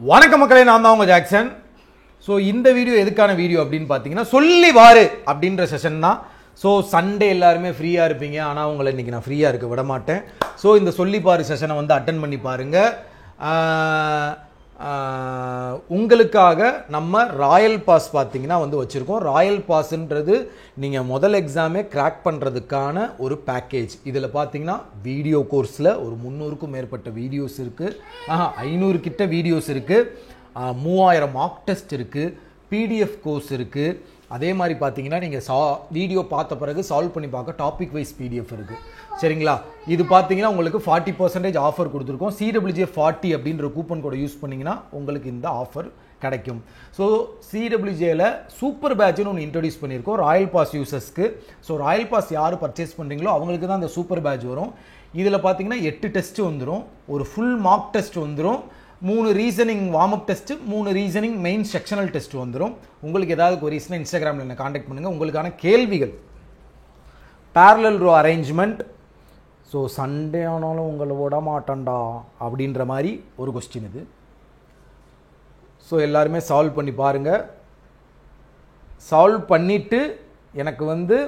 வணக்கம் மக்களே, நான் தான் உங்க ஜாக்சன். ஸோ இந்த வீடியோ எதுக்கான வீடியோ அப்படின்னு பார்த்தீங்கன்னா, சொல்லி வாரு அப்படின்ற செஷன் தான். ஸோ சண்டே எல்லாருமே ஃப்ரீயாக இருப்பீங்க, ஆனால் உங்களை இன்றைக்கி நான் ஃப்ரீயாக இருக்க விட மாட்டேன். ஸோ இந்த சொல்லி பாரு செஷனை வந்து அட்டன் பண்ணி பாருங்கள். உங்களுக்காக நம்ம ராயல் பாஸ் பார்த்தீங்கன்னா வந்து வச்சுருக்கோம். ராயல் பாஸ்ன்றது நீங்கள் முதல் எக்ஸாமே கிராக் பண்ணுறதுக்கான ஒரு பேக்கேஜ். இதில் பார்த்தீங்கன்னா வீடியோ கோர்ஸில் ஒரு 300க்கும் மேற்பட்ட வீடியோஸ் இருக்குது. 500 கிட்ட வீடியோஸ் இருக்குது. 3000 மார்க் டெஸ்ட் இருக்குது. பிடிஎஃப் கோர்ஸ் இருக்குது. அதே மாதிரி பார்த்தீங்கன்னா நீங்கள் வீடியோ பார்த்த பிறகு சால்வ் பண்ணி பார்க்க டாபிக் வைஸ் பிடிஎஃப் இருக்குது. சரிங்களா? இது பார்த்தீங்கன்னா உங்களுக்கு 40% ஆஃபர் கொடுத்துருக்கோம். CWJ 40 அப்படின்ற கூப்பன் கோடை யூஸ் பண்ணிங்கன்னா உங்களுக்கு இந்த ஆஃபர் கிடைக்கும். ஸோ CWJயில் சூப்பர் பேட்ச்னு ஒன்று இன்ட்ரடியூஸ் பண்ணியிருக்கோம் ராயல் பாஸ் யூசர்ஸ்க்கு. ஸோ ராயல் பாஸ் யார் பர்ச்சேஸ் பண்ணுறீங்களோ அவங்களுக்கு தான் இந்த சூப்பர் பேட்ச் வரும். இதில் பார்த்தீங்கன்னா 8 டெஸ்ட்டு வந்துடும், ஒரு ஃபுல் மார்க் டெஸ்ட் வந்துடும், 3 reasoning warm up test, 3 reasoning main sectional test வந்துடும். உங்களுக்கு ஏதாவது கொரீஸ்னா இன்ஸ்டாகிராமில் என்ன காண்டாக்ட் பண்ணுங்கள். உங்களுக்கான கேள்விகள் parallel row arrangement. So Sunday ஆனாலும் உங்களை விட மாட்டேன்டா அப்படின்ற மாதிரி ஒரு கொஸ்டின் இது. ஸோ எல்லாருமே சால்வ் பண்ணி பாருங்கள். சால்வ் பண்ணிவிட்டு எனக்கு வந்து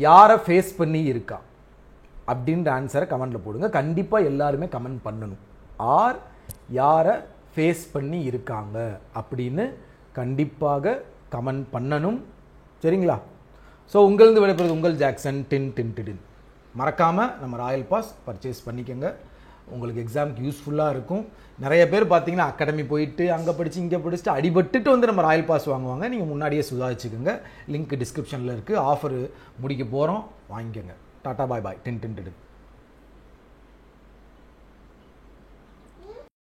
யாரை ஃபேஸ் பண்ணி இருக்கா அப்படின்ற ஆன்சரை கமெண்டில் போடுங்க. கண்டிப்பாக எல்லாருமே கமெண்ட் பண்ணணும். யாரை ஃபேஸ் பண்ணி இருக்காங்க அப்படின்னு கண்டிப்பாக கமெண்ட் பண்ணணும். சரிங்களா? ஸோ உங்களிருந்து விடைபெறுவது உங்கள் ஜாக்சன். டின் மறக்காமல் நம்ம ராயல் பாஸ் பர்ச்சேஸ் பண்ணிக்கோங்க. உங்களுக்கு எக்ஸாமுக்கு யூஸ்ஃபுல்லாக இருக்கும். நிறைய பேர் பார்த்தீங்கன்னா அகாடமி போயிட்டு அங்கே படித்து இங்கே படிச்சுட்டு அடிபட்டுட்டு வந்து நம்ம ராயல் பாஸ் வாங்குவாங்க. நீங்கள் முன்னாடியே சுதாரிச்சுக்கோங்க. லிங்க் டிஸ்கிரிப்ஷனில் இருக்குது. ஆஃபர் முடிக்க போகிறோம், வாங்கிக்கோங்க. டாட்டா பாய் பாய். டின்